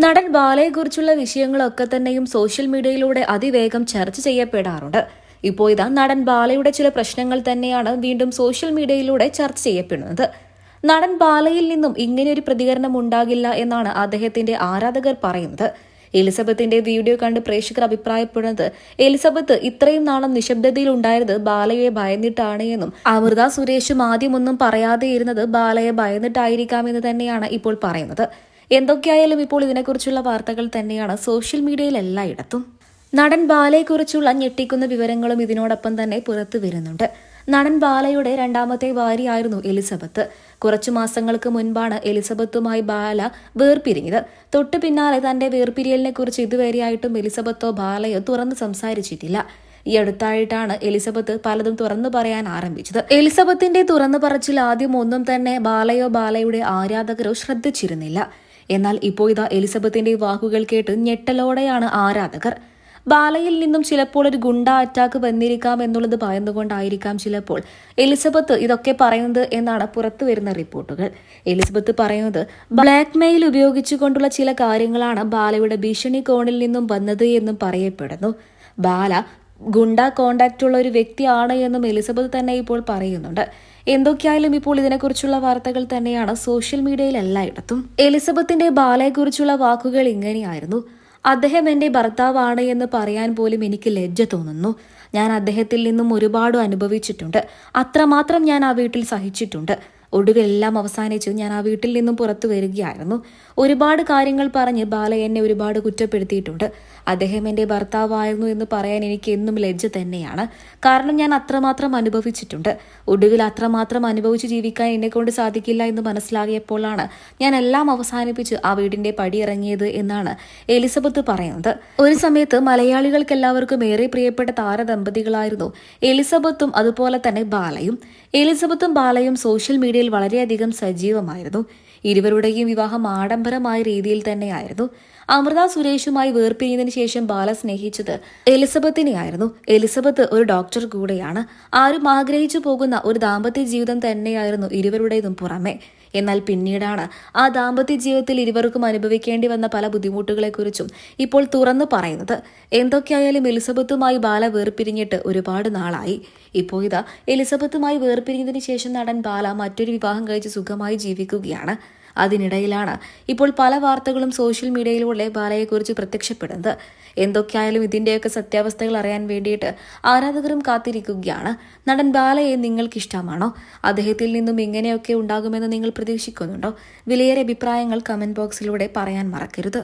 നടൻ ബാലയെക്കുറിച്ചുള്ള വിഷയങ്ങളൊക്കെ തന്നെയും സോഷ്യൽ മീഡിയയിലൂടെ അതിവേഗം ചർച്ച ചെയ്യപ്പെടാറുണ്ട്. ഇപ്പോൾ ഇതാ നടൻ ബാലയുടെ ചില പ്രശ്നങ്ങൾ തന്നെയാണ് വീണ്ടും സോഷ്യൽ മീഡിയയിലൂടെ ചർച്ച ചെയ്യപ്പെടുന്നത്. നടൻ ബാലയിൽ നിന്നും ഇങ്ങനെയൊരു പ്രതികരണം ഉണ്ടാകില്ല എന്നാണ് അദ്ദേഹത്തിന്റെ ആരാധകർ പറയുന്നത്. എലിസബത്തിന്റെ വീഡിയോ കണ്ട് പ്രേക്ഷകർ അഭിപ്രായപ്പെടുന്നത് എലിസബത്ത് ഇത്രയും നാളും നിശബ്ദതയിൽ ഉണ്ടായത് ബാലയെ ഭയന്നിട്ടാണ് എന്നും അമൃത സുരേഷും ആദ്യമൊന്നും പറയാതെയിരുന്നത് ബാലയെ ഭയന്നിട്ടായിരിക്കാമെന്ന് തന്നെയാണ് ഇപ്പോൾ പറയുന്നത്. എന്തൊക്കെയായാലും ഇപ്പോൾ ഇതിനെക്കുറിച്ചുള്ള വാർത്തകൾ തന്നെയാണ് സോഷ്യൽ മീഡിയയിൽ എല്ലായിടത്തും. നടൻ ബാലയെക്കുറിച്ചുള്ള ഞെട്ടിക്കുന്ന വിവരങ്ങളും ഇതിനോടൊപ്പം തന്നെ പുറത്തു വരുന്നുണ്ട്. നടൻ ബാലയുടെ രണ്ടാമത്തെ ഭാര്യയായിരുന്നു എലിസബത്ത്. കുറച്ചു മാസങ്ങൾക്ക് മുൻപാണ് എലിസബത്തുമായി ബാല വേർപിരിഞ്ഞത്. തൊട്ടു പിന്നാലെ തന്റെ വേർപിരിയലിനെ കുറിച്ച് ഇതുവരെയായിട്ടും എലിസബത്തോ ബാലയോ തുറന്നു സംസാരിച്ചിട്ടില്ല. ഈ അടുത്തായിട്ടാണ് എലിസബത്ത് പലതും തുറന്നു പറയാൻ ആരംഭിച്ചത്. എലിസബത്തിന്റെ തുറന്നു പറച്ചിൽ ആദ്യം ഒന്നും തന്നെ ബാലയോ ബാലയുടെ ആരാധകരോ ശ്രദ്ധിച്ചിരുന്നില്ല. എന്നാൽ ഇപ്പോൾ ഇതാ എലിസബത്തിന്റെ വാക്കുകൾ കേട്ട് ഞെട്ടലോടെയാണ് ആരാധകർ. ബാലയിൽ നിന്നും ചിലപ്പോൾ ഒരു ഗുണ്ട അറ്റാക്ക് വന്നിരിക്കാം എന്നുള്ളത് ഭയന്നുകൊണ്ടായിരിക്കാം ചിലപ്പോൾ എലിസബത്ത് ഇതൊക്കെ പറയുന്നത് എന്നാണ് പുറത്തു വരുന്ന റിപ്പോർട്ടുകൾ. എലിസബത്ത് പറയുന്നത് ബ്ലാക്ക് മെയിൽ ഉപയോഗിച്ചുകൊണ്ടുള്ള ചില കാര്യങ്ങളാണ് ബാലയുടെ ഭീഷണി കോണിൽ നിന്നും വന്നത് എന്നും പറയപ്പെടുന്നു. ബാല ഗുണ്ട കോണ്ടാക്ട് ഉള്ള ഒരു വ്യക്തിയാണ് എന്നും എലിസബത്ത് തന്നെ ഇപ്പോൾ പറയുന്നുണ്ട്. എന്തൊക്കെയായാലും ഇപ്പോൾ ഇതിനെക്കുറിച്ചുള്ള വാർത്തകൾ തന്നെയാണ് സോഷ്യൽ മീഡിയയിൽ എല്ലായിടത്തും. എലിസബത്തിന്റെ ബാലയെക്കുറിച്ചുള്ള വാക്കുകൾ ഇങ്ങനെയായിരുന്നു: അദ്ദേഹം എന്റെ ഭർത്താവാണ് എന്ന് പറയാൻ പോലും എനിക്ക് ലജ്ജ തോന്നുന്നു. ഞാൻ അദ്ദേഹത്തിൽ നിന്നും ഒരുപാട് അനുഭവിച്ചിട്ടുണ്ട്. അത്രമാത്രം ഞാൻ ആ വീട്ടിൽ സഹിച്ചിട്ടുണ്ട്. ഒടുവിലെല്ലാം അവസാനിച്ച് ഞാൻ ആ വീട്ടിൽ നിന്നും പുറത്തു വരികയായിരുന്നു. ഒരുപാട് കാര്യങ്ങൾ പറഞ്ഞ് ബാല എന്നെ ഒരുപാട് കുറ്റപ്പെടുത്തിയിട്ടുണ്ട്. അദ്ദേഹം എന്റെ ഭർത്താവായിരുന്നു എന്ന് പറയാൻ എനിക്ക് എന്നും ലജ്ജ തന്നെയാണ്. കാരണം ഞാൻ അത്രമാത്രം അനുഭവിച്ചിട്ടുണ്ട്. ഒടുവിൽ അത്രമാത്രം അനുഭവിച്ച് ജീവിക്കാൻ എന്നെ കൊണ്ട് സാധിക്കില്ല എന്ന് മനസ്സിലാക്കിയപ്പോഴാണ് ഞാൻ എല്ലാം അവസാനിപ്പിച്ച് ആ വീടിന്റെ പടിയിറങ്ങിയത് എന്നാണ് എലിസബത്ത് പറയുന്നത്. ഒരു സമയത്ത് മലയാളികൾക്ക് എല്ലാവർക്കും ഏറെ പ്രിയപ്പെട്ട താരദമ്പതികളായിരുന്നു എലിസബത്തും അതുപോലെ തന്നെ ബാലയും. എലിസബത്തും ബാലയും സോഷ്യൽ മീഡിയയിൽ വളരെയധികം സജീവമായിരുന്നു. ഇരുവരുടെയും വിവാഹം ആഡംബരമായ രീതിയിൽ തന്നെയായിരുന്നു. അമൃത സുരേഷുമായി വേർപിരിഞ്ഞതിനു ശേഷം ബാല സ്നേഹിച്ചത് എലിസബത്തിനെയായിരുന്നു. എലിസബത്ത് ഒരു ഡോക്ടർ കൂടെയാണ്. ആരും ആഗ്രഹിച്ചു പോകുന്ന ഒരു ദാമ്പത്യ ജീവിതം തന്നെയായിരുന്നു ഇരുവരുടേതും പുറമെ. എന്നാൽ പിന്നീടാണ് ആ ദാമ്പത്യ ജീവിതത്തിൽ ഇരുവർക്കും അനുഭവിക്കേണ്ടി വന്ന പല ബുദ്ധിമുട്ടുകളെക്കുറിച്ചും ഇപ്പോൾ തുറന്നു പറയുന്നത്. എന്തൊക്കെയായാലും എലിസബത്തുമായി ബാല വേർപിരിഞ്ഞിട്ട് ഒരുപാട് നാളായി. ഇപ്പോൾ ഇതാ എലിസബത്തുമായി വേർപിരിഞ്ഞതിന് ശേഷം നടൻ ബാല മറ്റൊരു വിവാഹം കഴിച്ച് സുഖമായി ജീവിക്കുകയാണ്. അതിനിടയിലാണ് ഇപ്പോൾ പല വാർത്തകളും സോഷ്യൽ മീഡിയയിലൂടെ ബാലയെക്കുറിച്ച് പ്രത്യക്ഷപ്പെടുന്നത്. എന്തൊക്കെയായാലും ഇതിന്റെയൊക്കെ സത്യാവസ്ഥകൾ അറിയാൻ വേണ്ടിയിട്ട് ആരാധകരും കാത്തിരിക്കുകയാണ്. നടൻ ബാലയെ നിങ്ങൾക്ക് ഇഷ്ടമാണോ? അദ്ദേഹത്തിൽ നിന്നും ഇങ്ങനെയൊക്കെ ഉണ്ടാകുമെന്ന് നിങ്ങൾ പ്രതീക്ഷിക്കുന്നുണ്ടോ? വിലയേറെ അഭിപ്രായങ്ങൾ കമന്റ് ബോക്സിലൂടെ പറയാൻ മറക്കരുത്.